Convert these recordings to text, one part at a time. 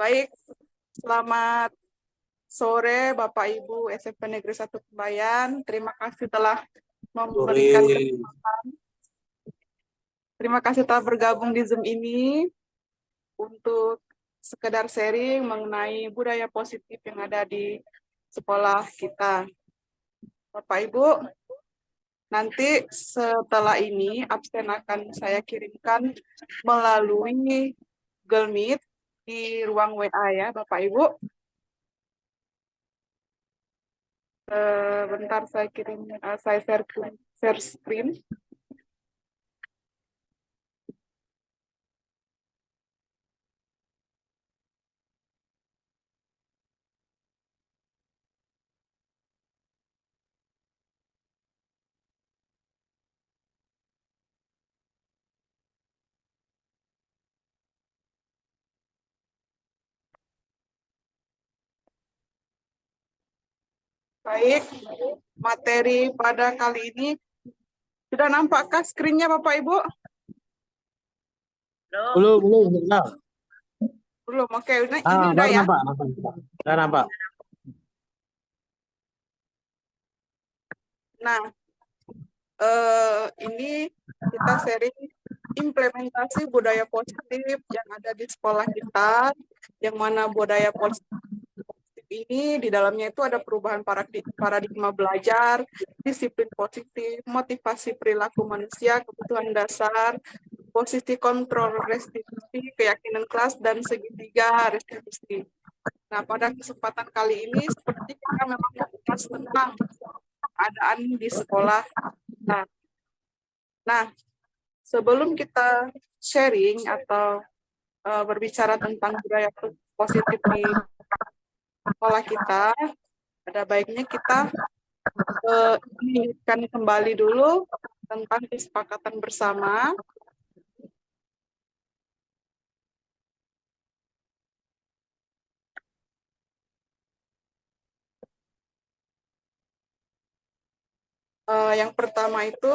Baik, selamat sore Bapak Ibu SMP Negeri 1 Kebayan. Terima kasih telah memberikan terima kasih telah bergabung di Zoom ini untuk sekedar sharing mengenai budaya positif yang ada di sekolah kita. Bapak Ibu, nanti setelah ini absen akan saya kirimkan melalui Google Meet di ruang WA ya Bapak Ibu. Bentar saya kirim, saya share screen. Baik, materi pada kali ini sudah nampakkah screen-nya Bapak Ibu? Belum. Belum, oke. Ini udah Baru ya? nampak. Udah nampak. Nah, ini kita sharing implementasi budaya positif yang ada di sekolah kita, yang mana budaya positif ini di dalamnya itu ada perubahan paradigma belajar, disiplin positif, motivasi perilaku manusia, kebutuhan dasar, posisi kontrol restitusi, keyakinan kelas, dan segitiga restitusi. Nah, pada kesempatan kali ini seperti kita memang membahas tentang keadaan di sekolah. Nah, sebelum kita sharing atau berbicara tentang budaya positif di sekolah kita, ada baiknya kita mengingatkan kembali dulu tentang kesepakatan bersama yang pertama itu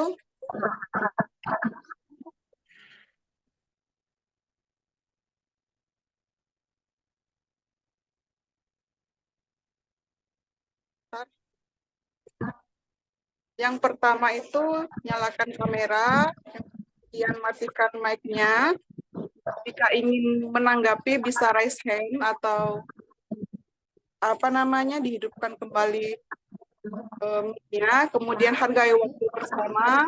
nyalakan kamera, kemudian matikan mic-nya. Jika ingin menanggapi bisa raise hand atau dihidupkan kembali mic-nya, kemudian hargai waktu bersama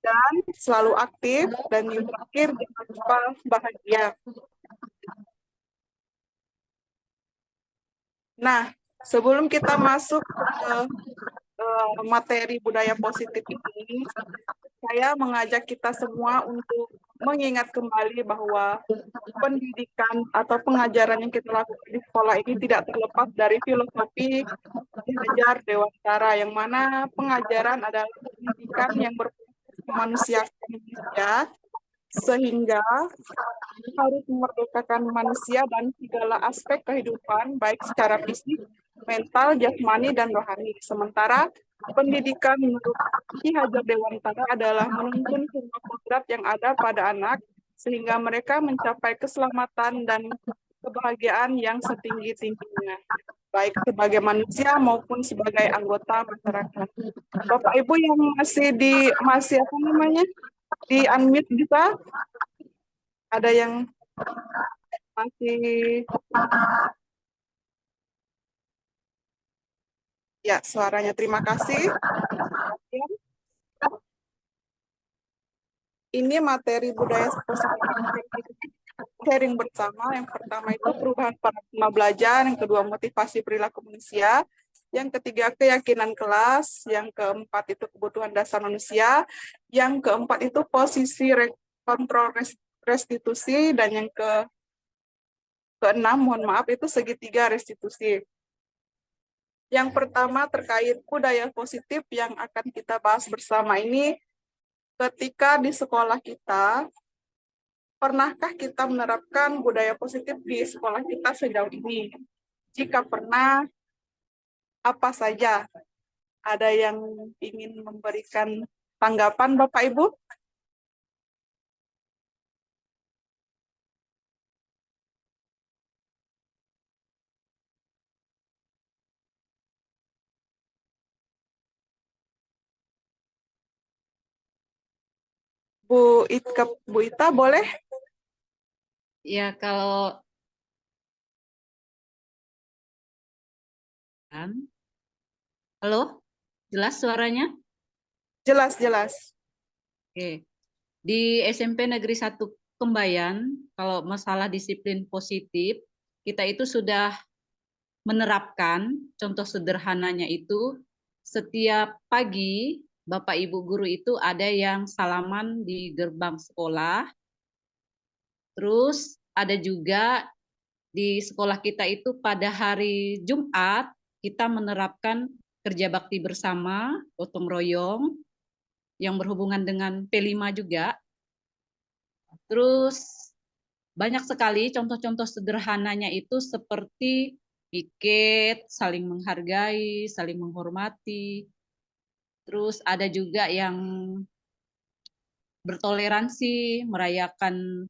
dan selalu aktif, dan yang terakhir jangan lupa bahagia. Nah, sebelum kita masuk ke materi budaya positif ini, saya mengajak kita semua untuk mengingat kembali bahwa pendidikan atau pengajaran yang kita lakukan di sekolah ini tidak terlepas dari filosofi belajar dewantara, yang mana pengajaran adalah pendidikan yang bermanusia manusia, sehingga harus memerdekakan manusia dan segala aspek kehidupan, baik secara fisik, mental, jasmani, dan rohani. Sementara pendidikan menurut Ki Hajar Dewantara adalah menuntun semua kodrat yang ada pada anak, sehingga mereka mencapai keselamatan dan kebahagiaan yang setinggi-tingginya, baik sebagai manusia maupun sebagai anggota masyarakat. Bapak Ibu yang masih di unmute bisa? Ada yang masih ya suaranya, terima kasih. Ini materi budaya positif sharing bersama. Yang pertama itu perubahan paradigma belajar, yang kedua motivasi perilaku manusia, yang ketiga keyakinan kelas, yang keempat itu kebutuhan dasar manusia, yang keempat itu posisi kontrol restitusi, dan yang keenam, mohon maaf, itu segitiga restitusi. Yang pertama terkait budaya positif yang akan kita bahas bersama ini, ketika di sekolah kita, pernahkah kita menerapkan budaya positif di sekolah kita sejauh ini? Jika pernah, apa saja? Ada yang ingin memberikan tanggapan, Bapak Ibu? Bu Ita boleh? Ya, kalau halo, jelas suaranya? Jelas, jelas. Oke. Di SMP Negeri 1 Kembayan, kalau masalah disiplin positif, kita itu sudah menerapkan, contoh sederhananya itu, setiap pagi Bapak Ibu guru itu ada yang salaman di gerbang sekolah, terus ada juga di sekolah kita itu pada hari Jumat, kita menerapkan kerja bakti bersama, gotong royong, yang berhubungan dengan P5 juga. Terus banyak sekali contoh-contoh sederhananya itu seperti piket, saling menghargai, saling menghormati. Terus ada juga yang bertoleransi, merayakan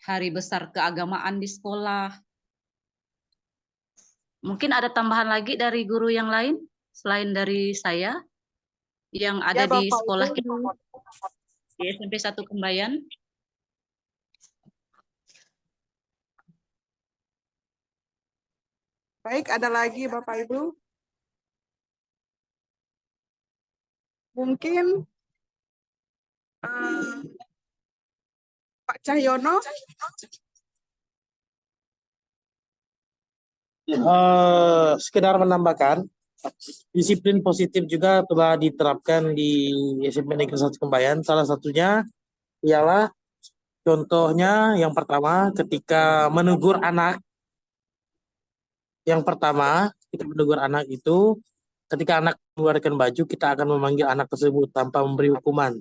hari besar keagamaan di sekolah. Mungkin ada tambahan lagi dari guru yang lain selain dari saya yang ada Ya, di Bapak sekolah kita Ibu. di SMP 1 Kembayan. Baik, ada lagi Bapak Ibu. Mungkin Pak Cahyono. Sekedar menambahkan, disiplin positif juga telah diterapkan di SMP Negeri 1 Kembayan. Salah satunya ialah contohnya yang pertama ketika menegur anak. Yang pertama, kita menegur anak itu ketika anak mengeluarkan baju, kita akan memanggil anak tersebut tanpa memberi hukuman.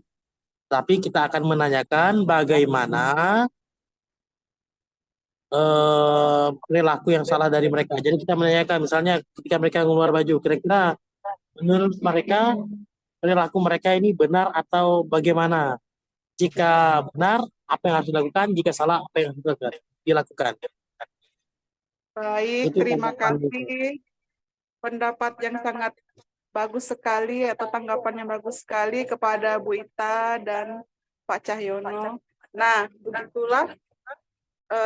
Tapi kita akan menanyakan bagaimana perilaku yang salah dari mereka. Jadi kita menanyakan misalnya ketika mereka mengeluarkan baju, kira-kira menurut mereka perilaku mereka ini benar atau bagaimana? Jika benar, apa yang harus dilakukan? Jika salah, apa yang harus dilakukan? Baik, Itu terima tanggapan itu. kasih. Pendapat yang sangat bagus sekali atau tanggapan yang bagus sekali kepada Bu Ita dan Pak Cahyono. Nah, begitulah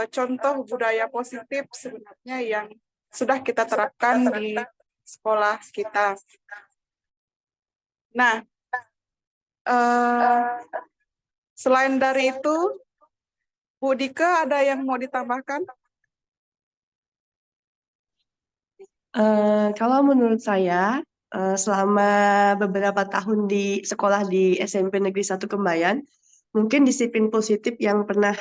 contoh budaya positif sebenarnya yang sudah kita terapkan di sekolah kita. Nah, selain dari itu, Bu Dika ada yang mau ditambahkan? Kalau menurut saya, selama beberapa tahun di sekolah di SMP Negeri 1 Kembayan, mungkin disiplin positif yang pernah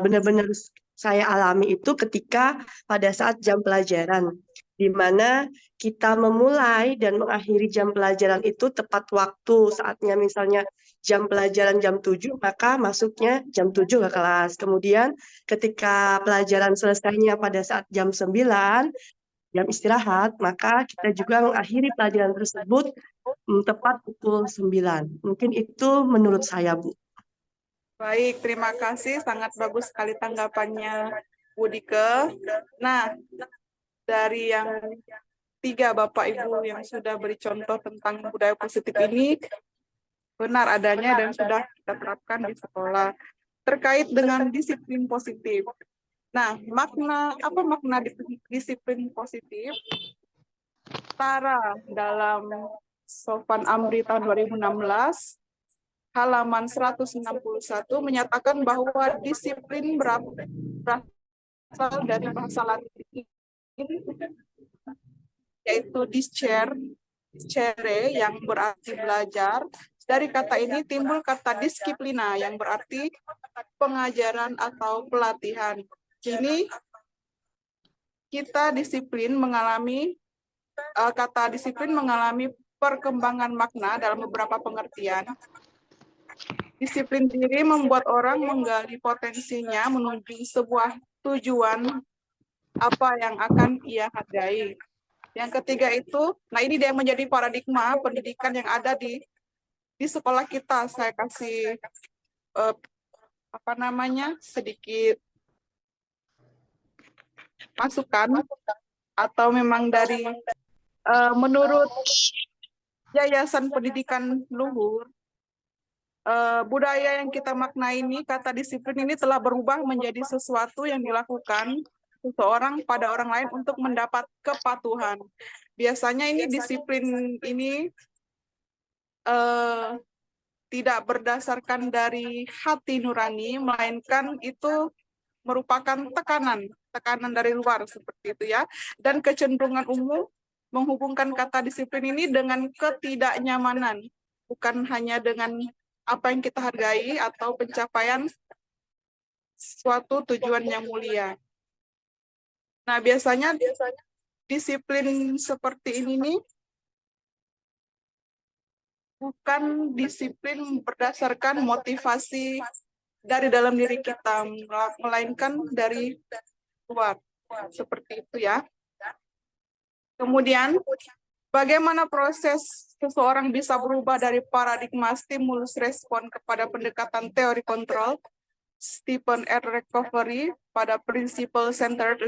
benar-benar saya alami itu ketika pada saat jam pelajaran, di mana kita memulai dan mengakhiri jam pelajaran itu tepat waktu. Saatnya misalnya jam pelajaran jam 7, maka masuknya jam 7 ke kelas. Kemudian ketika pelajaran selesainya pada saat jam 9, jam istirahat, maka kita juga mengakhiri pelajaran tersebut tepat pukul 9. Mungkin itu menurut saya, Bu. Baik, terima kasih. Sangat bagus sekali tanggapannya Bu Dika. Nah, dari yang 3 Bapak Ibu yang sudah beri contoh tentang budaya positif ini, benar adanya dan sudah kita terapkan di sekolah. Terkait dengan disiplin positif. Nah, apa makna disiplin positif? Tara dalam Sofan Amri tahun 2016, halaman 161 menyatakan bahwa disiplin berasal dari bahasa Latin, yaitu discere yang berarti belajar. Dari kata ini timbul kata disiplina yang berarti pengajaran atau pelatihan. Kini kita kata disiplin mengalami perkembangan makna dalam beberapa pengertian. Disiplin diri membuat orang menggali potensinya menuju sebuah tujuan apa yang akan ia hargai. Yang ketiga itu, nah ini dia yang menjadi paradigma pendidikan yang ada di sekolah kita. Saya kasih sedikit masukan atau memang dari menurut Yayasan Pendidikan Luhur, budaya yang kita maknai ini, kata disiplin ini telah berubah menjadi sesuatu yang dilakukan seseorang pada orang lain untuk mendapat kepatuhan. Biasanya ini disiplin ini tidak berdasarkan dari hati nurani, melainkan itu merupakan tekanan dari luar seperti itu ya. Dan kecenderungan umum menghubungkan kata disiplin ini dengan ketidaknyamanan, bukan hanya dengan apa yang kita hargai atau pencapaian suatu tujuan yang mulia. Nah, biasanya disiplin seperti ini nih bukan disiplin berdasarkan motivasi dari dalam diri kita, melainkan dari luar. Seperti itu ya. Kemudian, bagaimana proses seseorang bisa berubah dari paradigma stimulus respon kepada pendekatan teori kontrol, Stephen R. Recovery pada Principle Centered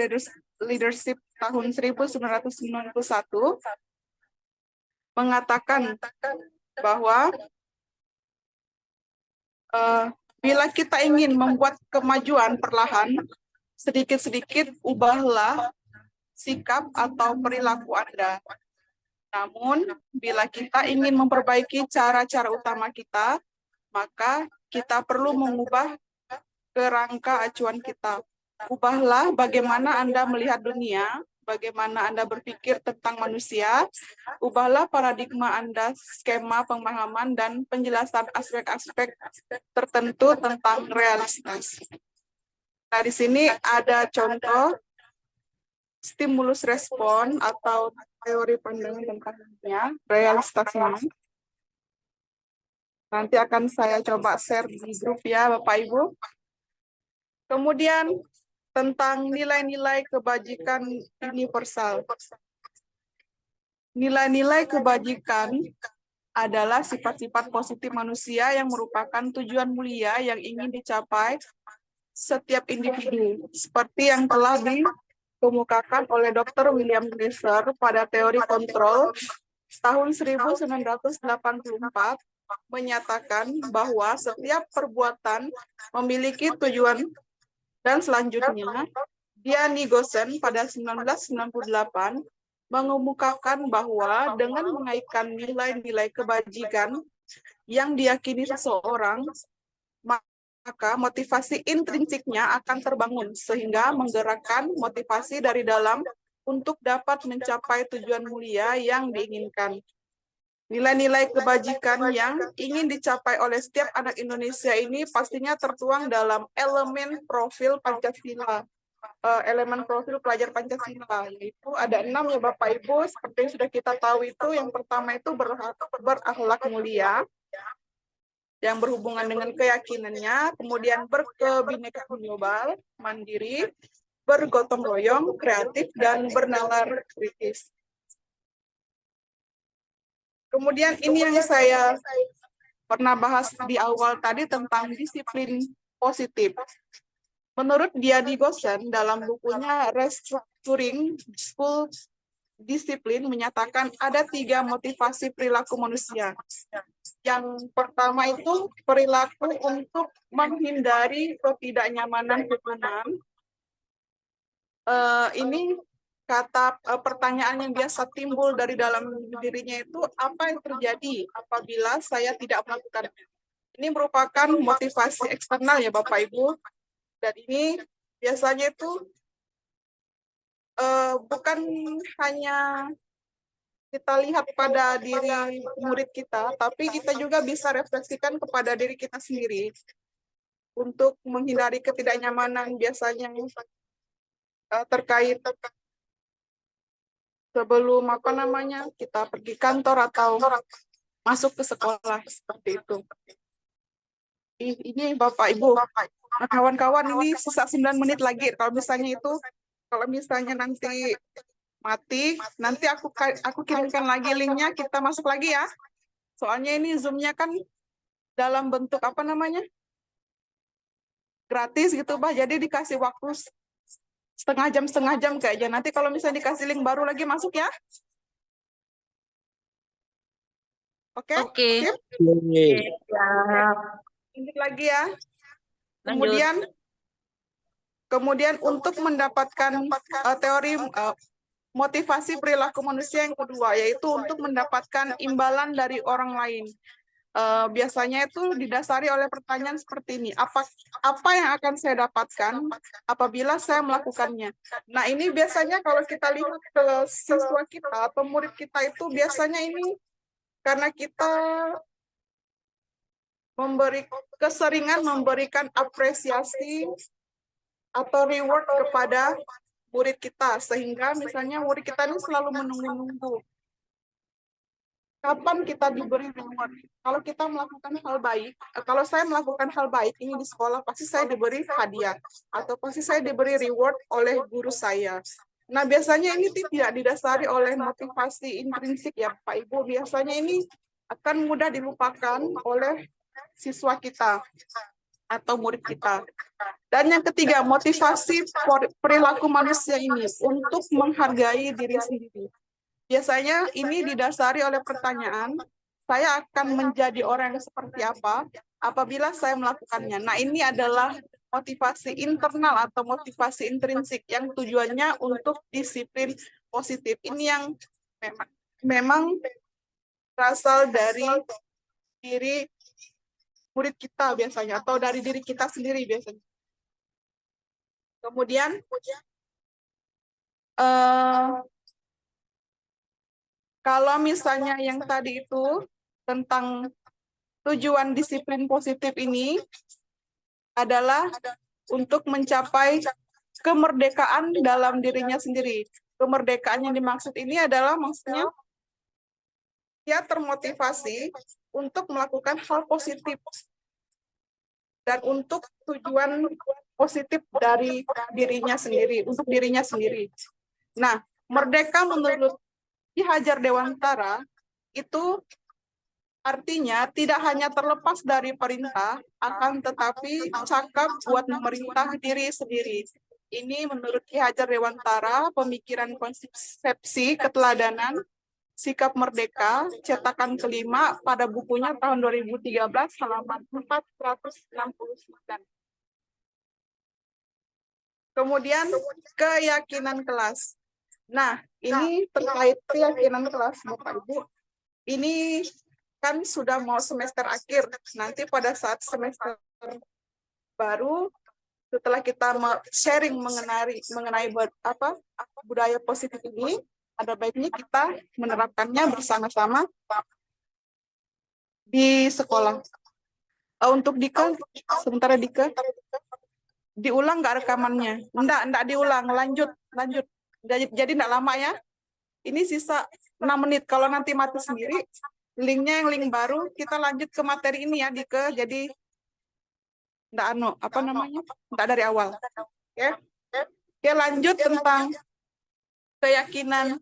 Leadership tahun 1991 mengatakan bahwa bila kita ingin membuat kemajuan perlahan, sedikit-sedikit ubahlah sikap atau perilaku Anda. Namun, bila kita ingin memperbaiki cara-cara utama kita, maka kita perlu mengubah kerangka acuan kita. Ubahlah bagaimana Anda melihat dunia, bagaimana Anda berpikir tentang manusia, ubahlah paradigma Anda, skema pemahaman, dan penjelasan aspek-aspek tertentu tentang realitas. Nah, di sini ada contoh stimulus respon atau teori pandangan tentang dunia, realitasnya. Nanti akan saya coba share di grup ya, Bapak Ibu. Kemudian tentang nilai-nilai kebajikan universal. Nilai-nilai kebajikan adalah sifat-sifat positif manusia yang merupakan tujuan mulia yang ingin dicapai setiap individu, seperti yang telah dikemukakan oleh Dr. William Glasser pada teori kontrol tahun 1984, menyatakan bahwa setiap perbuatan memiliki tujuan. Dan selanjutnya, Diani Gosen pada 1998 mengemukakan bahwa dengan mengaitkan nilai-nilai kebajikan yang diyakini seseorang, maka motivasi intrinsiknya akan terbangun sehingga menggerakkan motivasi dari dalam untuk dapat mencapai tujuan mulia yang diinginkan. Nilai-nilai kebajikan yang ingin dicapai oleh setiap anak Indonesia ini pastinya tertuang dalam elemen profil Pancasila, elemen profil pelajar Pancasila, yaitu ada 6 ya Bapak Ibu, seperti yang sudah kita tahu itu. Yang pertama itu berakhlak mulia, yang berhubungan dengan keyakinannya, kemudian berkebinekaan global, mandiri, bergotong royong, kreatif, dan bernalar kritis. Kemudian ini yang saya pernah bahas di awal tadi tentang disiplin positif. Menurut Diani Gosen dalam bukunya Restructuring School Discipline menyatakan ada 3 motivasi perilaku manusia. Yang pertama itu perilaku untuk menghindari ketidaknyamanan hukuman. Ini kata pertanyaan yang biasa timbul dari dalam dirinya itu, apa yang terjadi apabila saya tidak melakukannya? Ini merupakan motivasi eksternal ya Bapak Ibu. Dan ini biasanya itu bukan hanya kita lihat pada diri murid kita, tapi kita juga bisa refleksikan kepada diri kita sendiri untuk menghindari ketidaknyamanan biasanya terkait sebelum kita pergi kantor atau masuk ke sekolah seperti itu. Ini Bapak Ibu, kawan-kawan, ini sisa 9 menit lagi. Kalau misalnya nanti mati, nanti aku kirimkan lagi linknya, kita masuk lagi ya. Soalnya ini Zoom-nya kan dalam bentuk gratis gitu, Bah. Jadi dikasih waktu setengah jam kayaknya. Nanti kalau misalnya dikasih link baru lagi masuk ya. Oke? Oke. Sip? Oke. Siap. Lanjut lagi ya. Lanjut. Kemudian untuk mendapatkan teori motivasi perilaku manusia yang kedua, yaitu untuk mendapatkan imbalan dari orang lain. Biasanya itu didasari oleh pertanyaan seperti ini. Apa yang akan saya dapatkan apabila saya melakukannya? Nah, ini biasanya kalau kita lihat ke siswa kita atau murid kita itu biasanya ini karena kita keseringan memberikan apresiasi atau reward kepada murid kita, sehingga misalnya murid kita ini selalu menunggu-nunggu kapan kita diberi reward. Kalau kita melakukan hal baik, kalau saya melakukan hal baik ini di sekolah, pasti saya diberi hadiah atau pasti saya diberi reward oleh guru saya. Nah, biasanya ini tidak didasari oleh motivasi intrinsik ya Pak Ibu. Biasanya ini akan mudah dilupakan oleh siswa kita atau murid kita. Dan yang ketiga, motivasi perilaku manusia ini untuk menghargai diri sendiri. Biasanya ini didasari oleh pertanyaan, saya akan menjadi orang yang seperti apa apabila saya melakukannya. Nah, ini adalah motivasi internal atau motivasi intrinsik yang tujuannya untuk disiplin positif. Ini yang memang berasal dari diri murid kita biasanya, atau dari diri kita sendiri biasanya. Kemudian, kalau misalnya yang tadi itu tentang tujuan disiplin positif ini adalah untuk mencapai kemerdekaan dalam dirinya sendiri. Kemerdekaan yang dimaksud ini adalah maksudnya dia termotivasi untuk melakukan hal positif dan untuk tujuan positif dari dirinya sendiri, untuk dirinya sendiri. Nah, merdeka menurut Ki Hajar Dewantara itu artinya tidak hanya terlepas dari perintah, akan tetapi cakap buat memerintah diri sendiri. Ini menurut Ki Hajar Dewantara, pemikiran konsepsi keteladanan Sikap Merdeka, cetakan kelima pada bukunya tahun 2013, halaman 469. Kemudian keyakinan kelas. Nah, ini terkait keyakinan kelas, Bapak Ibu. Ini kan sudah mau semester akhir. Nanti pada saat semester baru, setelah kita sharing mengenai budaya positif ini, ada baiknya kita menerapkannya bersama-sama di sekolah. Untuk Dika, sementara Dika, diulang nggak rekamannya? Enggak diulang, lanjut. Jadi enggak lama ya. Ini sisa 6 menit. Kalau nanti mati sendiri, linknya yang link baru, kita lanjut ke materi ini ya, Dika. Jadi, enggak enggak dari awal. Oke, lanjut tentang keyakinan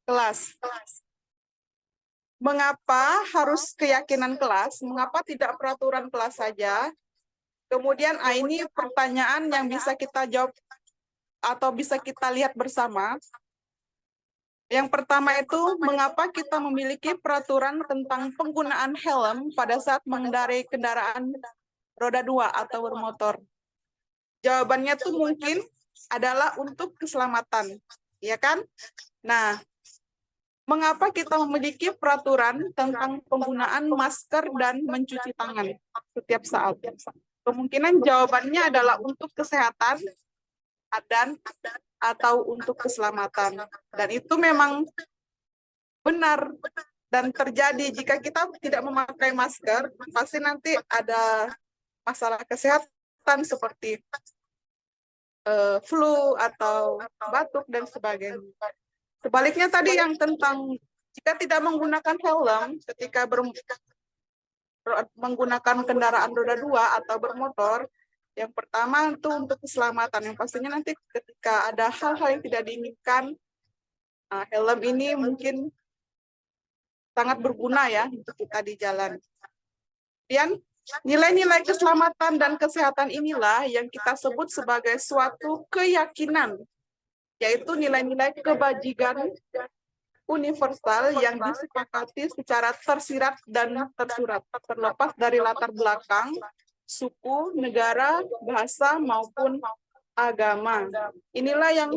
kelas. Mengapa harus keyakinan kelas? Mengapa tidak peraturan kelas saja? Kemudian ini pertanyaan yang bisa kita jawab atau bisa kita lihat bersama. Yang pertama itu, mengapa kita memiliki peraturan tentang penggunaan helm pada saat mengendarai kendaraan roda 2 atau bermotor? Jawabannya tuh mungkin adalah untuk keselamatan, ya kan? Nah, mengapa kita memiliki peraturan tentang penggunaan masker dan mencuci tangan setiap saat? Kemungkinan jawabannya adalah untuk kesehatan atau untuk keselamatan. Dan itu memang benar dan terjadi. Jika kita tidak memakai masker, pasti nanti ada masalah kesehatan seperti flu atau batuk dan sebagainya. Sebaliknya tadi yang tentang jika tidak menggunakan helm ketika menggunakan kendaraan roda 2 atau bermotor, yang pertama itu untuk keselamatan. Yang pastinya nanti ketika ada hal-hal yang tidak diinginkan, helm ini mungkin sangat berguna ya untuk kita di jalan. Kemudian nilai-nilai keselamatan dan kesehatan inilah yang kita sebut sebagai suatu keyakinan, yaitu nilai-nilai kebajikan universal yang disepakati secara tersirat dan tersurat, terlepas dari latar belakang, suku, negara, bahasa, maupun agama. Inilah yang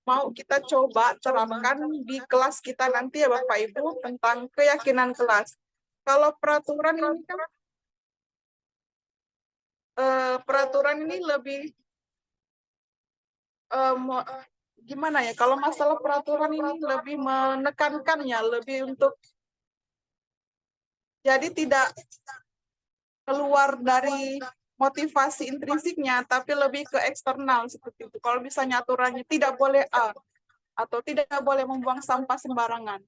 mau kita coba terapkan di kelas kita nanti ya Bapak Ibu tentang keyakinan kelas. Kalau peraturan ini kan peraturan ini lebih gimana ya? Kalau masalah peraturan ini lebih menekankannya, lebih untuk jadi tidak keluar dari motivasi intrinsiknya, tapi lebih ke eksternal seperti itu. Kalau misalnya aturannya tidak boleh A atau tidak boleh membuang sampah sembarangan.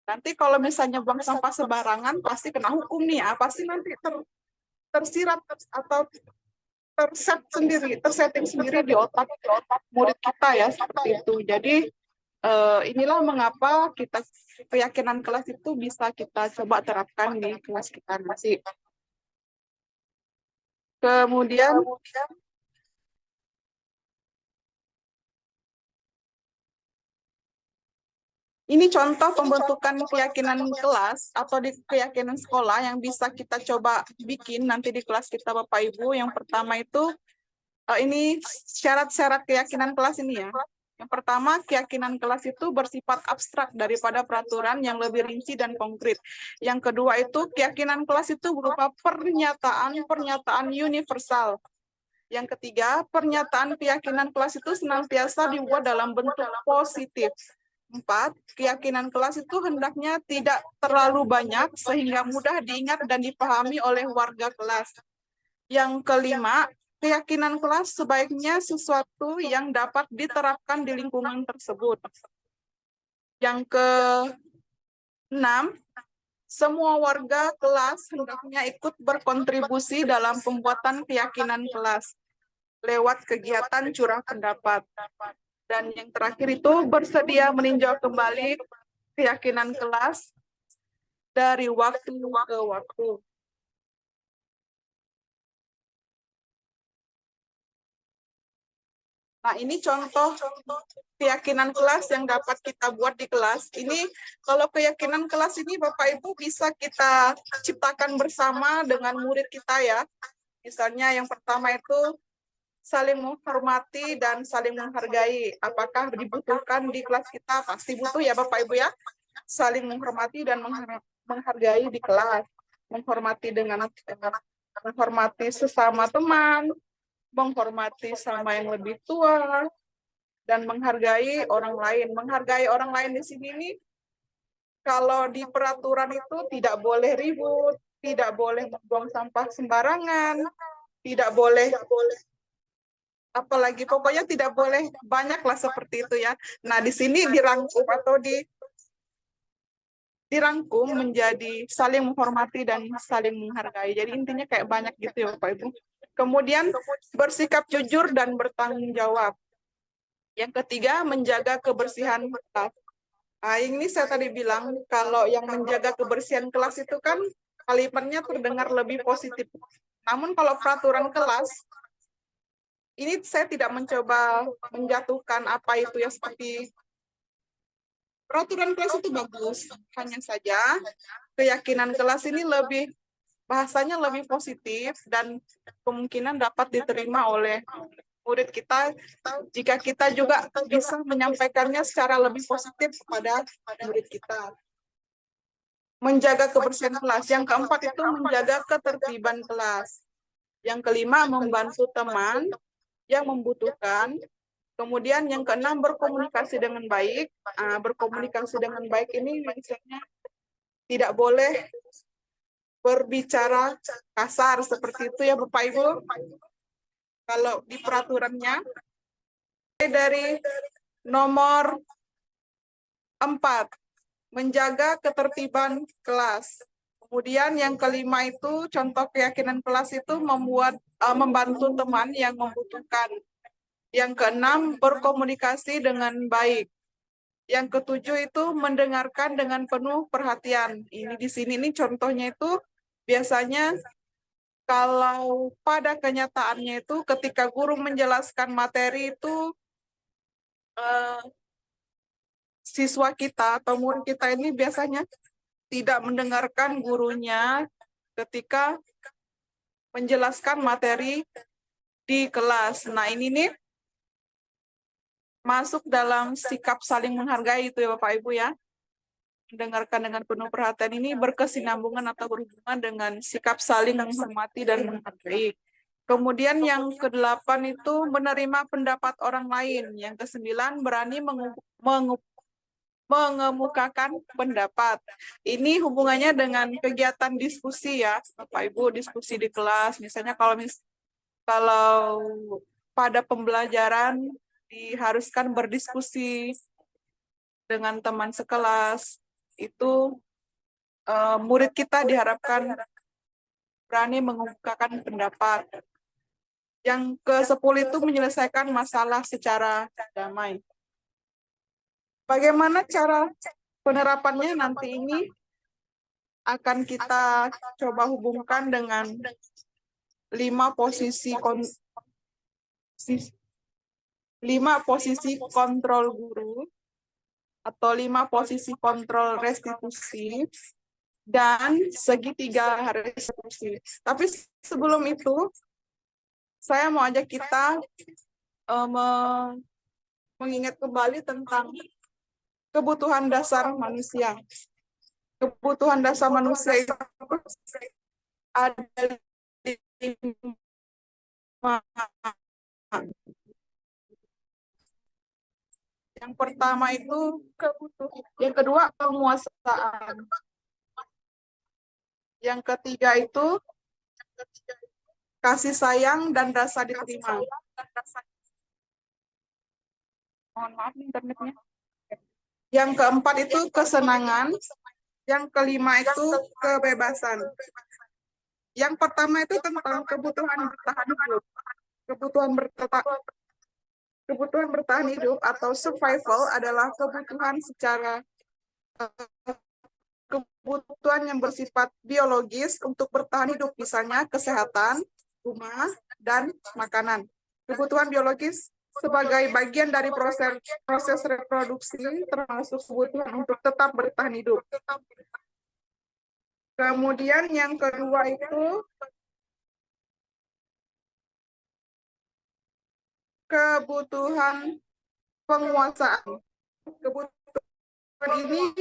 Nanti kalau misalnya buang sampah sembarangan, pasti kena hukum nih, pasti nanti tersirat atau tersetting sendiri di otak murid kita ya seperti itu. Jadi inilah mengapa kita keyakinan kelas itu bisa kita coba terapkan di kelas kita nanti. Kemudian ini contoh pembentukan keyakinan kelas atau di keyakinan sekolah yang bisa kita coba bikin nanti di kelas kita Bapak Ibu. Yang pertama itu ini syarat-syarat keyakinan kelas ini ya. Yang pertama, keyakinan kelas itu bersifat abstrak daripada peraturan yang lebih rinci dan konkret. Yang kedua itu keyakinan kelas itu berupa pernyataan universal. Yang ketiga, pernyataan keyakinan kelas itu senantiasa dibuat dalam bentuk positif. 4, keyakinan kelas itu hendaknya tidak terlalu banyak sehingga mudah diingat dan dipahami oleh warga kelas. Yang kelima, keyakinan kelas sebaiknya sesuatu yang dapat diterapkan di lingkungan tersebut. Yang keenam, semua warga kelas hendaknya ikut berkontribusi dalam pembuatan keyakinan kelas lewat kegiatan curah pendapat. Dan yang terakhir itu bersedia meninjau kembali keyakinan kelas dari waktu ke waktu. Nah, ini contoh keyakinan kelas yang dapat kita buat di kelas. Ini kalau keyakinan kelas ini Bapak Ibu bisa kita ciptakan bersama dengan murid kita ya. Misalnya yang pertama itu saling menghormati dan saling menghargai. Apakah dibutuhkan di kelas kita? Pasti butuh ya Bapak Ibu ya. Saling menghormati dan menghargai di kelas. Menghormati dengan menghormati sesama teman, menghormati sama yang lebih tua, dan menghargai orang lain. Menghargai orang lain di sini nih, kalau di peraturan itu tidak boleh ribut, tidak boleh membuang sampah sembarangan, tidak boleh apalagi pokoknya tidak boleh banyak lah seperti itu ya. Nah, di sini dirangkum atau dirangkum menjadi saling menghormati dan saling menghargai. Jadi intinya kayak banyak gitu ya Bapak Ibu. Kemudian bersikap jujur dan bertanggung jawab. Yang ketiga, menjaga kebersihan kelas. Nah, ini saya tadi bilang kalau yang menjaga kebersihan kelas itu kan kalimatnya terdengar lebih positif. Namun kalau peraturan kelas, ini saya tidak mencoba menjatuhkan apa itu ya seperti peraturan kelas itu bagus. Hanya saja keyakinan kelas ini lebih bahasanya lebih positif dan kemungkinan dapat diterima oleh murid kita jika kita juga bisa menyampaikannya secara lebih positif kepada murid kita. Menjaga kebersihan kelas. Yang keempat itu menjaga ketertiban kelas. Yang kelima membantu teman yang membutuhkan. Kemudian yang keenam berkomunikasi dengan baik. Berkomunikasi dengan baik ini misalnya tidak boleh berbicara kasar seperti itu ya Bapak Ibu. Kalau di peraturannya dari nomor 4, menjaga ketertiban kelas. Kemudian yang kelima itu contoh keyakinan kelas itu membantu teman yang membutuhkan. Yang keenam berkomunikasi dengan baik. Yang ketujuh itu mendengarkan dengan penuh perhatian. Ini di sini ini contohnya itu biasanya kalau pada kenyataannya itu ketika guru menjelaskan materi itu siswa kita atau murid kita ini biasanya tidak mendengarkan gurunya ketika menjelaskan materi di kelas. Nah, ini nih masuk dalam sikap saling menghargai itu ya Bapak Ibu ya. Mendengarkan dengan penuh perhatian ini berkesinambungan atau berhubungan dengan sikap saling menghormati dan menghargai. Kemudian yang ke-8 itu menerima pendapat orang lain. Yang ke-9 berani mengemukakan pendapat. Ini hubungannya dengan kegiatan diskusi ya, Bapak Ibu, diskusi di kelas. Misalnya kalau pada pembelajaran diharuskan berdiskusi dengan teman sekelas, itu murid kita diharapkan berani mengemukakan pendapat. Yang ke-10 itu menyelesaikan masalah secara damai. Bagaimana cara penerapannya nanti ini akan kita coba hubungkan dengan 5 posisi kontrol guru atau 5 posisi kontrol restitusi dan segitiga restitusi. Tapi sebelum itu, saya mau ajak kita mengingat kembali tentang kebutuhan dasar manusia. Kebutuhan dasar manusia itu ada 5. Yang pertama itu kebutuhan. Yang kedua penguasaan. Yang ketiga itu kasih sayang dan rasa diterima. Mohon maaf internetnya. Yang keempat itu kesenangan. Yang kelima itu kebebasan. Yang pertama itu tentang kebutuhan bertahan hidup. Kebutuhan bertahan hidup atau survival adalah kebutuhan yang bersifat biologis untuk bertahan hidup, misalnya kesehatan, rumah, dan makanan. Kebutuhan biologis sebagai bagian dari proses reproduksi termasuk kebutuhan untuk tetap bertahan hidup. Kemudian yang kedua itu kebutuhan penguasaan. Kebutuhan ini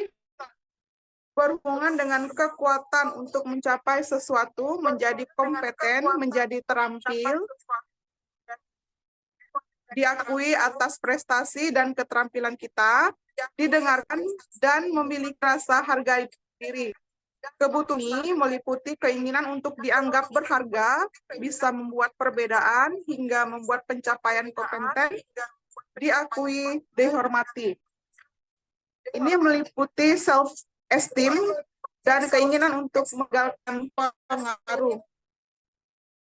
berhubungan dengan kekuatan untuk mencapai sesuatu, menjadi kompeten, menjadi terampil, diakui atas prestasi dan keterampilan kita, didengarkan, dan memiliki rasa harga diri. Kebutuhan ini meliputi keinginan untuk dianggap berharga, bisa membuat perbedaan, hingga membuat pencapaian kompeten, diakui, dihormati. Ini meliputi self-esteem dan keinginan untuk menggagalkan pengaruh.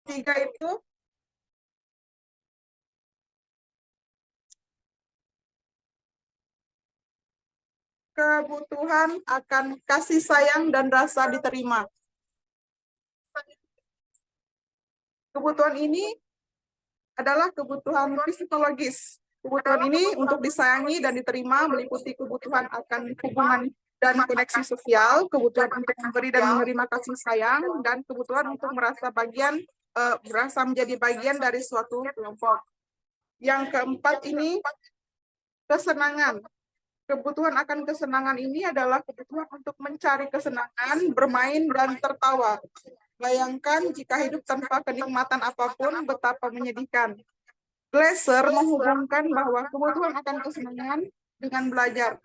Tiga itu kebutuhan akan kasih sayang dan rasa diterima. Kebutuhan ini adalah kebutuhan psikologis. Kebutuhan ini untuk disayangi dan diterima meliputi kebutuhan akan hubungan dan koneksi sosial, kebutuhan untuk memberi dan menerima kasih sayang, dan kebutuhan untuk merasa menjadi bagian dari suatu kelompok. Yang keempat ini kesenangan. Kebutuhan akan kesenangan ini adalah kebutuhan untuk mencari kesenangan, bermain, dan tertawa. Bayangkan jika hidup tanpa kenikmatan apapun, betapa menyedihkan. Glaser menghubungkan bahwa kebutuhan akan kesenangan dengan belajar.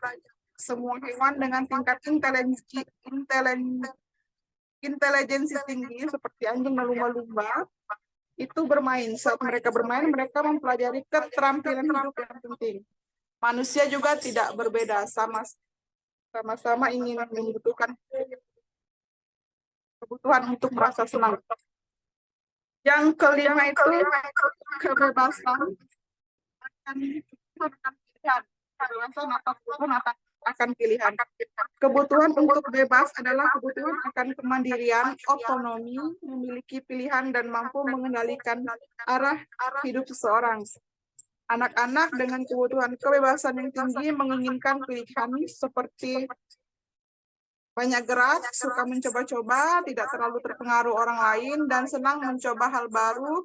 Semua hewan dengan tingkat intelijensi tinggi, seperti anjing dan lumba-lumba, itu bermain. Saat mereka bermain, mereka mempelajari keterampilan hidup yang penting. Manusia juga tidak berbeda, sama-sama ingin membutuhkan kebutuhan untuk merasa senang. Yang kelima itu kebebasan akan pilihan. Kebebasan atau kebutuhan akan pilihan. Kebutuhan untuk bebas adalah kebutuhan akan kemandirian, otonomi, memiliki pilihan dan mampu mengendalikan arah hidup seseorang. Anak-anak dengan kebutuhan kebebasan yang tinggi menginginkan pilihan seperti banyak gerak, suka mencoba-coba, tidak terlalu terpengaruh orang lain, dan senang mencoba hal baru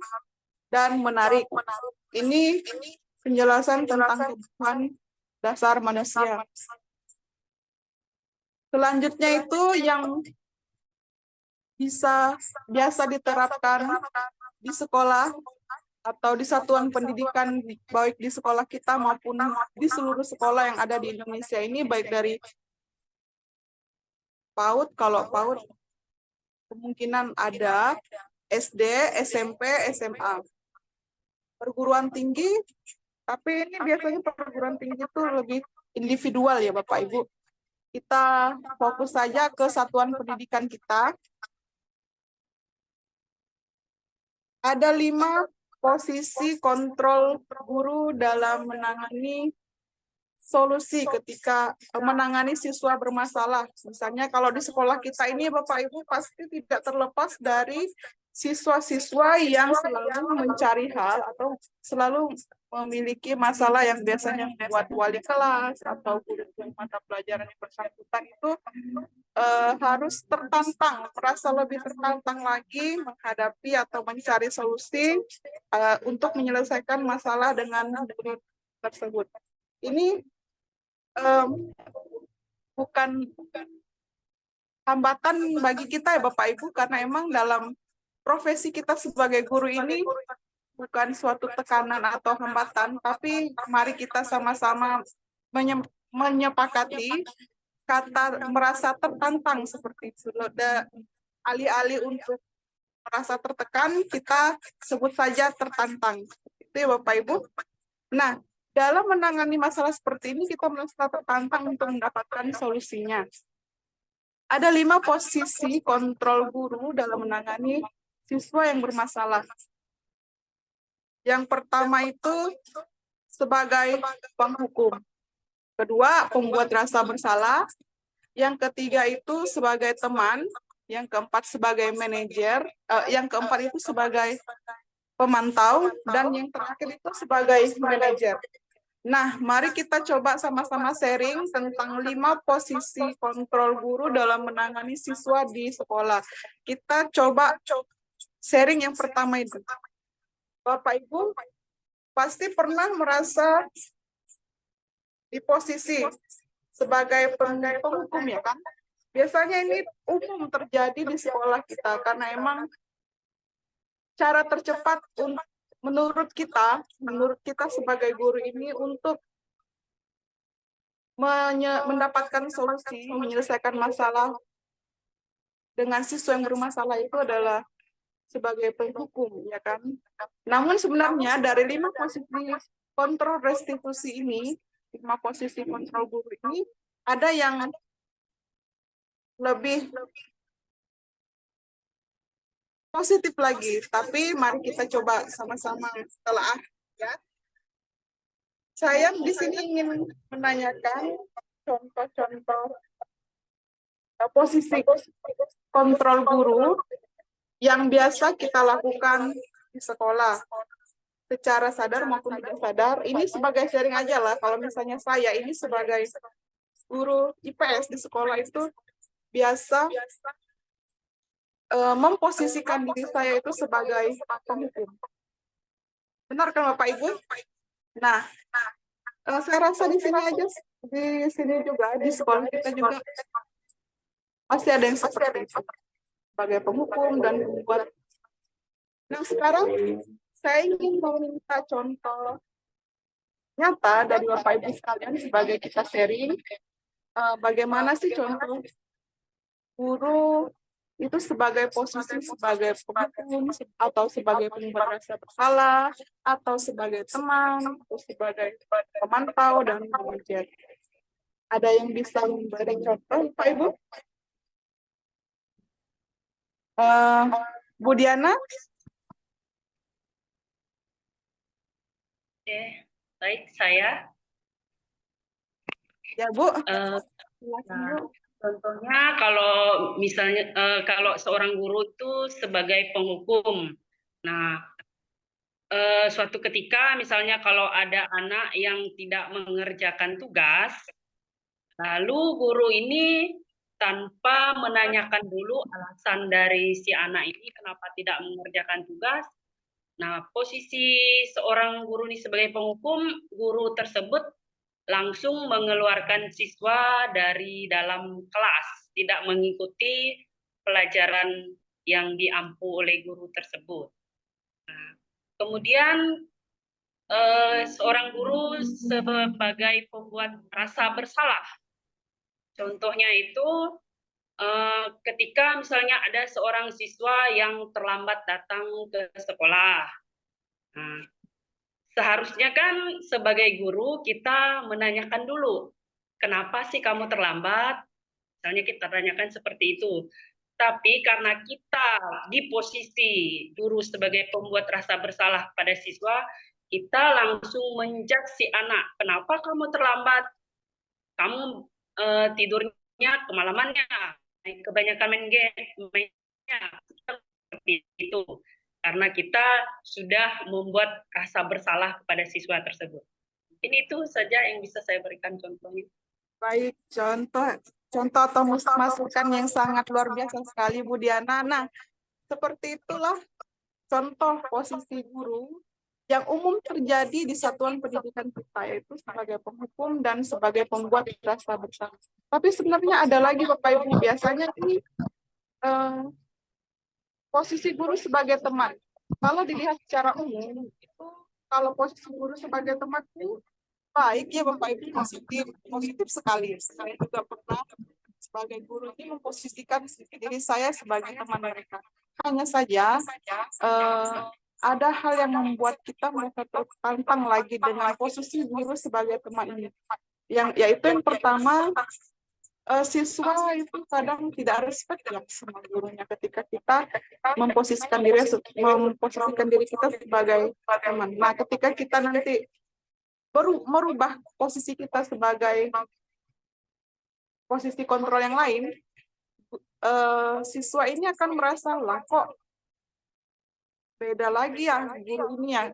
dan menarik. Ini penjelasan tentang kebutuhan dasar manusia. Selanjutnya itu yang biasa diterapkan di sekolah atau di satuan pendidikan, baik di sekolah kita maupun di seluruh sekolah yang ada di Indonesia ini, baik dari PAUD, kalau PAUD kemungkinan ada SD, SMP, SMA. Perguruan tinggi, tapi ini biasanya perguruan tinggi itu lebih individual ya Bapak Ibu. Kita fokus saja ke satuan pendidikan kita. Ada 5 posisi kontrol guru dalam menangani solusi ketika menangani siswa bermasalah. Misalnya kalau di sekolah kita ini Bapak Ibu pasti tidak terlepas dari siswa-siswa yang selalu mencari hal atau selalu memiliki masalah yang biasanya membuat wali kelas atau guru mata pelajaran yang bersangkutan itu harus tertantang, merasa lebih tertantang lagi menghadapi atau mencari solusi untuk menyelesaikan masalah dengan guru tersebut. Ini bukan hambatan bagi kita ya Bapak Ibu, karena emang dalam profesi kita sebagai guru ini bukan suatu tekanan atau hambatan, tapi mari kita sama-sama menyepakati kata merasa tertantang seperti itu. Alih-alih untuk merasa tertekan, kita sebut saja tertantang. Itu ya Bapak Ibu. Nah, dalam menangani masalah seperti ini, kita merasa tertantang untuk mendapatkan solusinya. Ada 5 posisi kontrol guru dalam menangani siswa yang bermasalah. Yang pertama itu sebagai penghukum. Kedua, pembuat rasa bersalah. Yang ketiga itu sebagai teman. Yang keempat sebagai manajer. Yang keempat itu sebagai pemantau. Dan yang terakhir itu sebagai manajer. Nah, mari kita coba sama-sama sharing tentang 5 posisi kontrol guru dalam menangani siswa di sekolah. Kita coba sharing yang pertama itu. Bapak Ibu pasti pernah merasa di posisi sebagai penghukum ya kan? Biasanya ini umum terjadi di sekolah kita karena emang cara tercepat menurut kita sebagai guru ini untuk mendapatkan solusi, menyelesaikan masalah dengan siswa yang bermasalah itu adalah sebagai penghukum, ya kan? Namun sebenarnya dari 5 posisi kontrol restitusi ini, 5 posisi kontrol guru ini, ada yang lebih positif lagi, tapi mari kita coba sama-sama telah ya. Saya di sini ingin menanyakan contoh-contoh posisi kontrol guru yang biasa kita lakukan di sekolah secara sadar maupun tidak sadar. Ini sebagai sharing aja lah. Kalau misalnya saya ini sebagai guru IPS di sekolah itu biasa memposisikan diri saya itu sebagai penghukum. Benar kan Bapak Ibu? Nah, saya rasa di sini juga di sekolah kita juga pasti ada yang seperti itu sebagai penghukum dan membuat. Nah, sekarang saya ingin meminta contoh nyata dari Bapak Ibu sekalian sebagai kita sharing bagaimana sih contoh guru itu sebagai posisi sebagai penghukum atau sebagai pembuat rasa bersalah atau sebagai teman atau sebagai pemantau dan manajer. Ada yang bisa memberi contoh Pak Ibu? Bu Diana? Oke, baik saya. Ya Bu. Contohnya kalau misalnya kalau seorang guru itu sebagai penghukum. Nah, suatu ketika misalnya kalau ada anak yang tidak mengerjakan tugas, lalu guru ini tanpa menanyakan dulu alasan dari si anak ini kenapa tidak mengerjakan tugas. Nah, posisi seorang guru ini sebagai penghukum, guru tersebut langsung mengeluarkan siswa dari dalam kelas, tidak mengikuti pelajaran yang diampu oleh guru tersebut. Nah, kemudian seorang guru sebagai pembuat rasa bersalah. Contohnya itu ketika misalnya ada seorang siswa yang terlambat datang ke sekolah. Nah, seharusnya kan sebagai guru kita menanyakan dulu, kenapa sih kamu terlambat? Misalnya kita tanyakan seperti itu. Tapi karena kita di posisi guru sebagai pembuat rasa bersalah pada siswa, kita langsung menjudge si anak. Kenapa kamu terlambat? Kamu tidurnya kemalamannya, kebanyakan main game-nya, seperti itu. Karena kita sudah membuat rasa bersalah kepada siswa tersebut. Ini itu saja yang bisa saya berikan contohnya. Baik, contoh atau masukan yang sangat luar biasa sekali, Bu Diana. Nah, seperti itulah contoh posisi guru yang umum terjadi di satuan pendidikan kita, yaitu sebagai penghukum dan sebagai pembuat rasa bersalah. Tapi sebenarnya ada lagi, Bapak Ibu, biasanya ini posisi guru sebagai teman. Kalau dilihat secara umum, itu kalau posisi guru sebagai teman itu baik ya Bapak Ibu, positif sekali. Saya juga pernah sebagai guru ini memposisikan diri saya sebagai teman mereka. Hanya saja ada hal yang membuat kita merasa tertantang lagi dengan posisi guru sebagai teman ini. Yaitu yang pertama, siswa itu kadang tidak respect ya sama gurunya ketika kita memposisikan diri kita sebagai teman. Nah, ketika kita nanti merubah posisi kita sebagai posisi kontrol yang lain, siswa ini akan merasa lah kok beda lagi ya guru ini ya.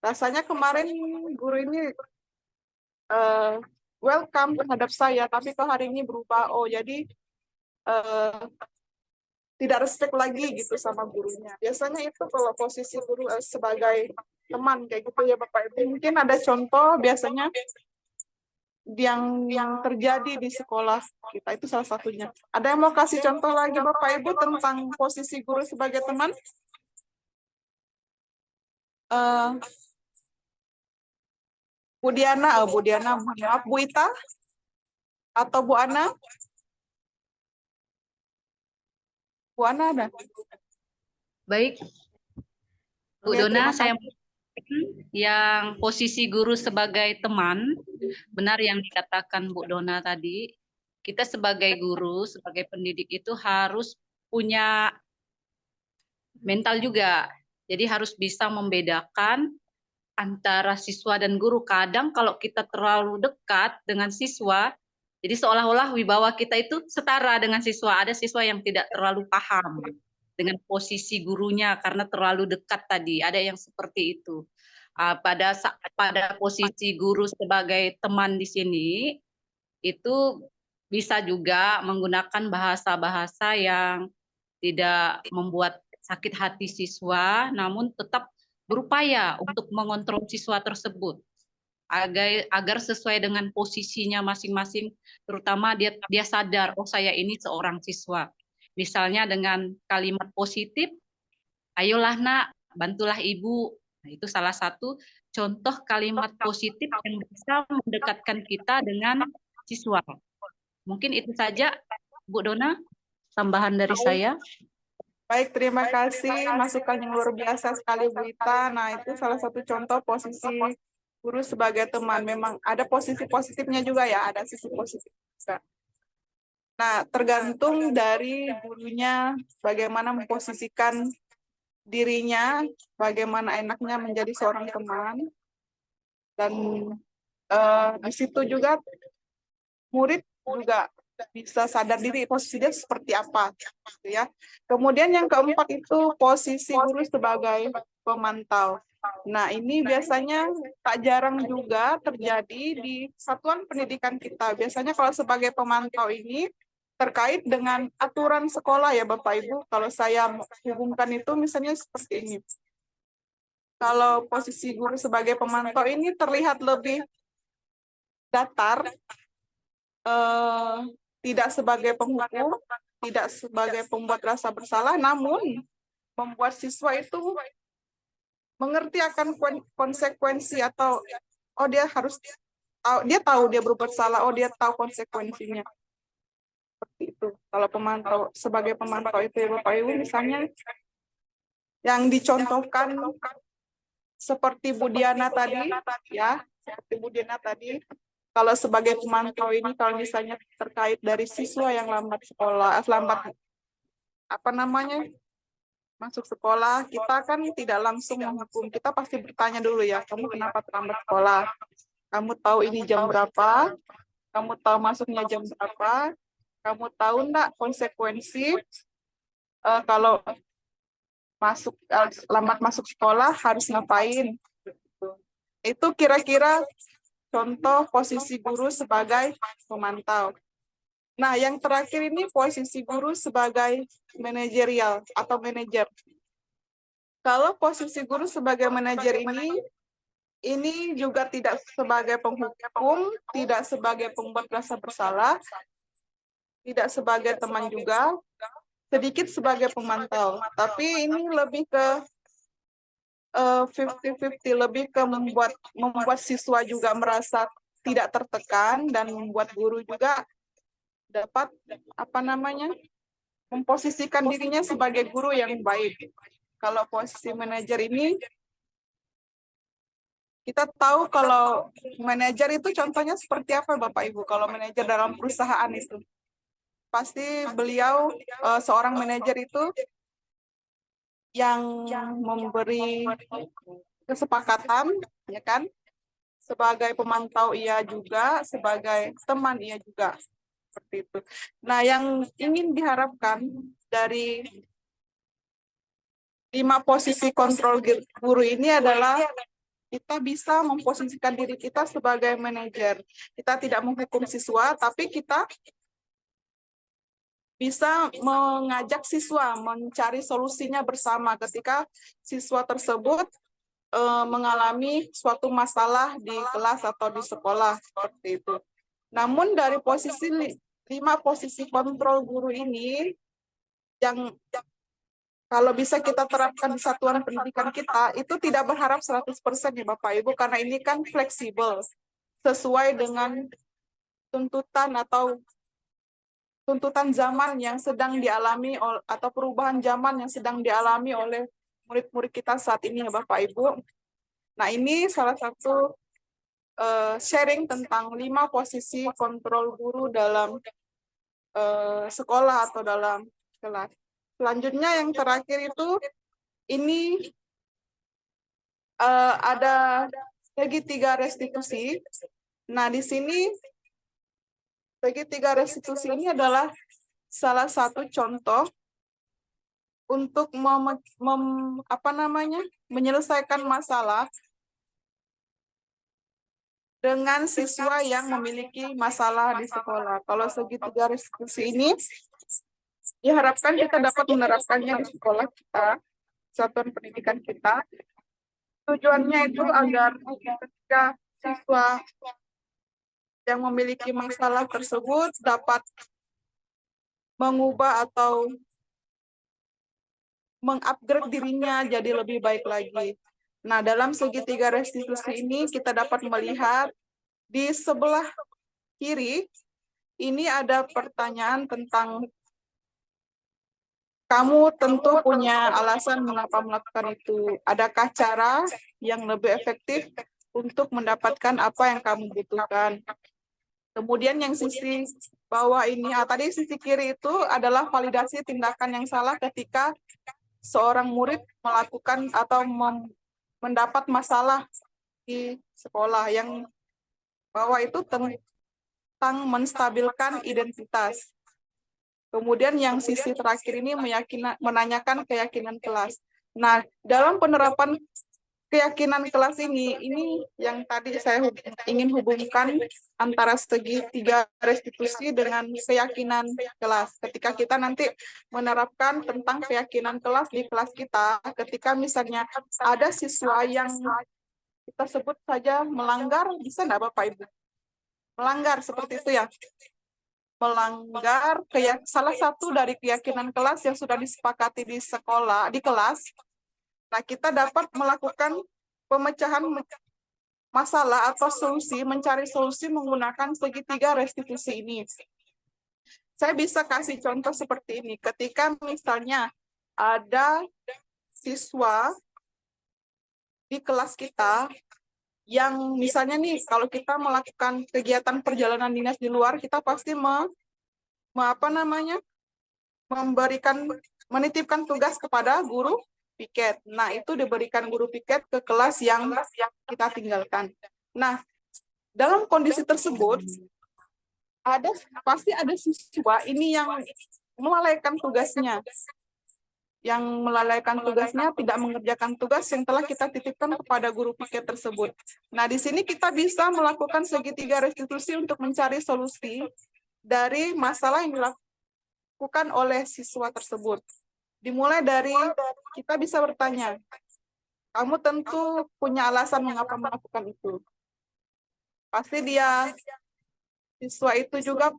Rasanya kemarin guru ini welcome terhadap saya, tapi kok hari ini berubah. Oh, jadi tidak respect lagi gitu sama gurunya. Biasanya itu kalau posisi guru sebagai teman kayak gitu ya Bapak Ibu. Mungkin ada contoh biasanya yang terjadi di sekolah kita, itu salah satunya. Ada yang mau kasih contoh lagi Bapak Ibu tentang posisi guru sebagai teman? Bu Diana, maaf, Bu Ita atau Bu Ana? Bu Ana ada? Baik, Bu Ya, Dona, terima saya kasih. yang posisi guru sebagai teman, benar yang dikatakan Bu Dona tadi, kita sebagai guru, sebagai pendidik itu harus punya mental juga. Jadi harus bisa membedakan antara siswa dan guru. Kadang kalau kita terlalu dekat dengan siswa, jadi seolah-olah wibawa kita itu setara dengan siswa. Ada siswa yang tidak terlalu paham dengan posisi gurunya karena terlalu dekat tadi. Ada yang seperti itu. Pada posisi guru sebagai teman di sini, itu bisa juga menggunakan bahasa-bahasa yang tidak membuat sakit hati siswa, namun tetap berupaya untuk mengontrol siswa tersebut agar sesuai dengan posisinya masing-masing, terutama dia sadar, oh saya ini seorang siswa. Misalnya dengan kalimat positif, ayolah nak, bantulah ibu. Nah, itu salah satu contoh kalimat positif yang bisa mendekatkan kita dengan siswa. Mungkin itu saja, Bu Dona, tambahan dari saya. Baik, terima kasih. Masukan yang luar biasa sekali, Bu Ita. Nah, itu salah satu contoh posisi guru sebagai teman. Memang ada posisi positifnya juga ya, ada sisi positif juga. Nah, tergantung dari gurunya bagaimana memposisikan dirinya, bagaimana enaknya menjadi seorang teman. Dan di situ juga murid juga bisa sadar diri posisinya seperti apa, gitu ya. Kemudian yang keempat itu posisi guru sebagai pemantau. Nah, ini biasanya tak jarang juga terjadi di satuan pendidikan kita. Biasanya kalau sebagai pemantau ini terkait dengan aturan sekolah ya Bapak Ibu. Kalau saya hubungkan itu misalnya seperti ini. Kalau posisi guru sebagai pemantau ini terlihat lebih datar, tidak sebagai penghukum, tidak sebagai pembuat rasa bersalah, namun membuat siswa itu mengerti akan konsekuensi atau dia harus tahu, dia berbuat salah, dia tahu konsekuensinya. Seperti itu. Kalau pemantau sebagai pemantau itu ya Bapak Ibu, misalnya yang dicontohkan seperti Bu Diana tadi, ya, seperti Bu Diana tadi. Kalau sebagai pemantau ini, kalau misalnya terkait dari siswa yang lambat sekolah, masuk sekolah, kita kan tidak langsung menghukum. Kita pasti bertanya dulu ya, kamu kenapa terlambat sekolah? Kamu tahu ini jam berapa? Kamu tahu masuknya jam berapa? Kamu tahu enggak konsekuensi kalau lambat masuk sekolah harus ngapain? Itu kira-kira contoh posisi guru sebagai pemantau. Nah, yang terakhir ini posisi guru sebagai manajerial atau manajer. Kalau posisi guru sebagai manajer ini juga tidak sebagai penghukum, tidak sebagai pembuat rasa bersalah, tidak sebagai teman juga, sedikit sebagai pemantau. Tapi ini lebih ke 50-50, lebih ke membuat siswa juga merasa tidak tertekan dan membuat guru juga dapat memposisikan dirinya sebagai guru yang baik. Kalau posisi manajer ini, kita tahu kalau manajer itu contohnya seperti apa Bapak Ibu. Kalau manajer dalam perusahaan itu, pasti beliau seorang manajer itu yang memberi kesepakatan, ya kan? Sebagai pemantau ia juga, sebagai teman ia juga. Seperti itu. Nah, yang ingin diharapkan dari 5 posisi kontrol guru ini adalah kita bisa memposisikan diri kita sebagai manajer. Kita tidak menghukum siswa, tapi kita bisa mengajak siswa mencari solusinya bersama ketika siswa tersebut mengalami suatu masalah di kelas atau di sekolah, seperti itu. Namun dari posisi 5 posisi kontrol guru ini, yang kalau bisa kita terapkan di satuan pendidikan kita, itu tidak berharap 100% ya Bapak Ibu, karena ini kan fleksibel, sesuai dengan tuntutan zaman yang sedang dialami, atau perubahan zaman yang sedang dialami oleh murid-murid kita saat ini ya Bapak Ibu. Nah, ini salah satu sharing tentang 5 posisi kontrol guru dalam sekolah atau dalam kelas. Selanjutnya yang terakhir itu, ini ada segitiga restitusi. Nah, di sini segitiga restitusi ini adalah salah satu contoh untuk menyelesaikan masalah dengan siswa yang memiliki masalah di sekolah. Kalau segitiga restitusi ini diharapkan kita dapat menerapkannya di sekolah kita, satuan pendidikan kita. Tujuannya itu agar ketika siswa yang memiliki masalah tersebut dapat mengubah atau mengupgrade dirinya jadi lebih baik lagi. Nah, dalam segitiga restitusi ini kita dapat melihat di sebelah kiri ini ada pertanyaan tentang kamu tentu punya alasan mengapa melakukan itu. Adakah cara yang lebih efektif untuk mendapatkan apa yang kamu butuhkan? Kemudian yang sisi bawah ini, tadi sisi kiri itu adalah validasi tindakan yang salah ketika seorang murid melakukan atau mendapat masalah di sekolah. Yang bawah itu tentang menstabilkan identitas. Kemudian yang sisi terakhir ini menanyakan keyakinan kelas. Nah, dalam penerapan keyakinan kelas ini yang tadi saya ingin hubungkan antara segitiga restitusi dengan keyakinan kelas. Ketika kita nanti menerapkan tentang keyakinan kelas di kelas kita, ketika misalnya ada siswa yang kita sebut saja melanggar, bisa nggak Bapak Ibu? Melanggar seperti itu ya. Melanggar salah satu dari keyakinan kelas yang sudah disepakati di sekolah, di kelas. Nah, kita dapat melakukan pemecahan masalah atau solusi, mencari solusi menggunakan segitiga restitusi ini. Saya bisa kasih contoh seperti ini. Ketika misalnya ada siswa di kelas kita yang misalnya nih, kalau kita melakukan kegiatan perjalanan dinas di luar, kita pasti menitipkan tugas kepada guru piket. Nah, itu diberikan guru piket ke kelas yang kita tinggalkan. Nah, dalam kondisi tersebut, pasti ada siswa ini yang melalaikan tugasnya. Yang melalaikan tugasnya, tidak mengerjakan tugas yang telah kita titipkan kepada guru piket tersebut. Nah, di sini kita bisa melakukan segitiga restitusi untuk mencari solusi dari masalah yang dilakukan oleh siswa tersebut. Dimulai dari kita bisa bertanya, kamu tentu punya alasan mengapa melakukan itu. Pasti siswa itu juga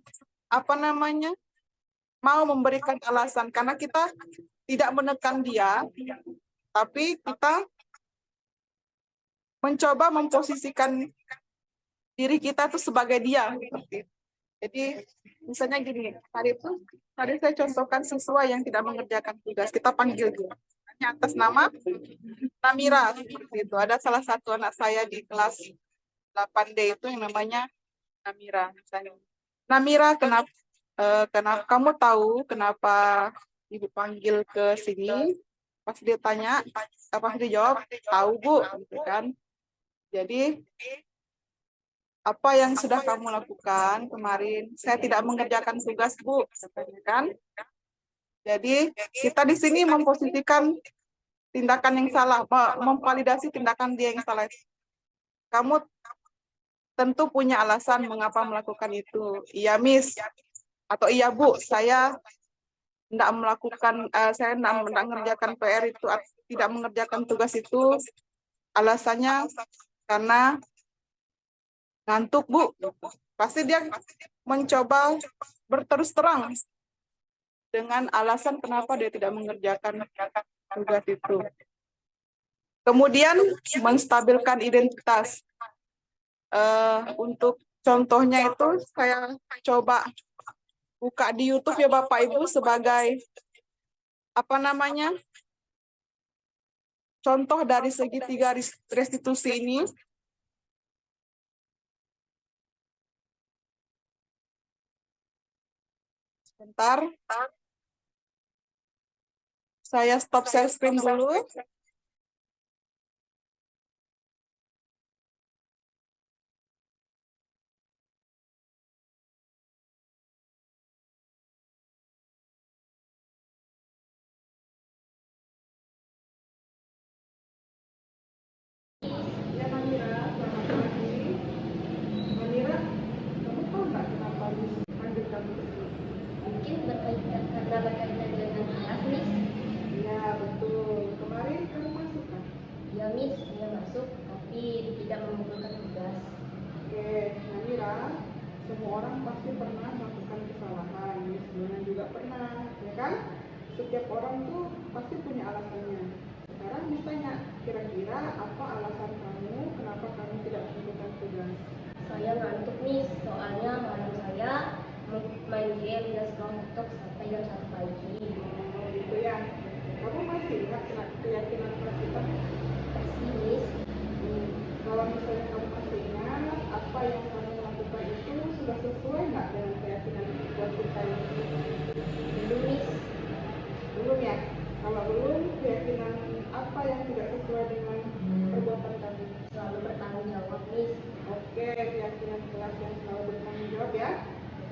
mau memberikan alasan, karena kita tidak menekan dia, tapi kita mencoba memposisikan diri kita tuh sebagai dia. Jadi misalnya gini, tadi saya contohkan siswa yang tidak mengerjakan tugas, kita panggil dia atas nama Namira, seperti itu. Ada salah satu anak saya di kelas 8D itu yang namanya Namira, misalnya. Namira, kenapa kamu tahu kenapa Ibu panggil ke sini? Pas dia tanya, pas dia jawab, tahu Bu, gitu kan. Jadi apa yang sudah kamu lakukan kemarin? Saya tidak mengerjakan tugas, Bu, katanya kan. Jadi kita di sini memposisikan tindakan yang salah, memvalidasi tindakan dia yang salah. Kamu tentu punya alasan mengapa melakukan itu. Iya, Miss, atau iya, Bu, saya tidak mengerjakan PR itu, tidak mengerjakan tugas itu. Alasannya karena ngantuk, Bu. Pasti dia mencoba berterus terang dengan alasan kenapa dia tidak mengerjakan tugas itu. Kemudian menstabilkan identitas. Untuk contohnya itu saya coba buka di YouTube ya Bapak Ibu sebagai contoh dari segitiga restitusi ini. Sebentar. Saya stop share screen dulu. Ya, Namira, selamat pagi. Namira, kamu tahu nggak kenapa dipanggil kamu ke sini? Mungkin karena berkaitan dengan kelas, Miss. Ya, betul. Kemarin kamu masuk kan? Ya, Miss, saya masuk, tapi tidak mengumpulkan tugas. Oke, Namira, semua orang pasti pernah melakukan kesalahan. Miss Dona juga pernah, ya kan? Setiap orang tuh pasti punya alasannya. Sekarang Miss tanya, kira-kira apa alasan kamu, kenapa kamu tidak mengumpulkan tugas? Saya ngantuk, Miss, soalnya malam saya main game dan scroll TikTok sampai jam 1 pagi. Oh, gitu ya. Kamu masih ingat keyakinan kelas kita? Pasti, Miss. Kalau misalnya kamu masih ingat, apa yang kamu lakukan itu sudah sesuai nggak dengan keyakinan kelas kita ini? Belum, Miss. Belum ya? Kalau belum, keyakinan apa yang tidak sesuai dengan perbuatan kamu? Selalu bertanggung jawab, Miss. Oke, keyakinan kelas yang selalu bertanggung jawab ya.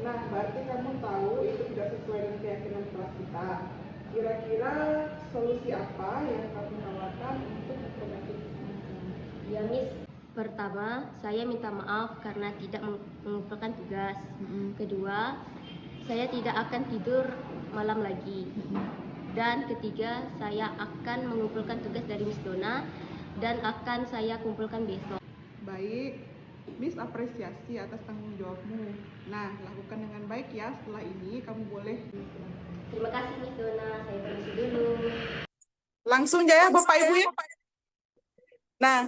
Nah, berarti kamu tahu itu tidak sesuai dengan keyakinan kelas kita. Kira-kira solusi apa yang kamu tawarkan untuk memperbaiki kesalahan? Ya, Miss. Pertama, saya minta maaf karena tidak mengumpulkan tugas. Kedua, saya tidak akan tidur malam lagi. Dan ketiga, saya akan mengumpulkan tugas dari Miss Dona dan akan saya kumpulkan besok. Baik, Miss apresiasi atas tanggung jawabmu. Nah, lakukan dengan baik ya. Setelah ini kamu boleh Terima kasih Miss Dona, saya permisi dulu. langsung ya Bapak Ibu ya. Nah,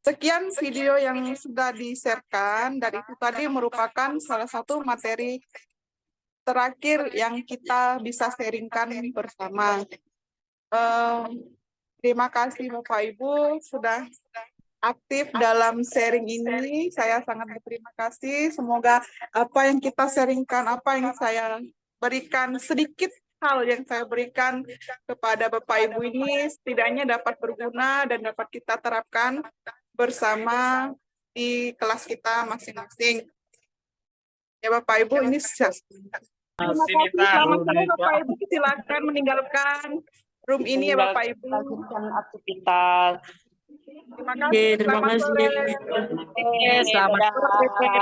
sekian video yang sudah di-sharekan dan itu tadi merupakan salah satu materi terakhir yang kita bisa sharingkan bersama. Terima kasih Bapak Ibu sudah aktif dalam sharing ini. Saya sangat berterima kasih. Semoga apa yang kita sharingkan, apa yang saya berikan, sedikit hal yang saya berikan kepada Bapak Ibu ini setidaknya dapat berguna dan dapat kita terapkan bersama di kelas kita masing-masing. Ya Bapak Ibu, ini terima kasih. Selamat sore Bapak Ibu, silakan meninggalkan room ini ya Bapak Ibu. Lanjutkan aktivitas. Terima Oke, kasih. terima Selamat kasih. sore. Selamat Sore.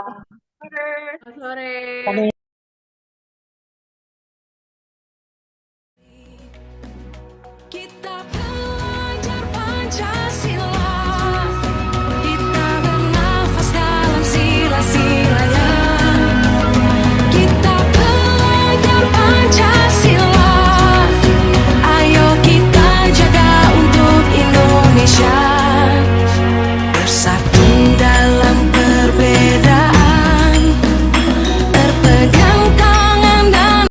Selamat sore.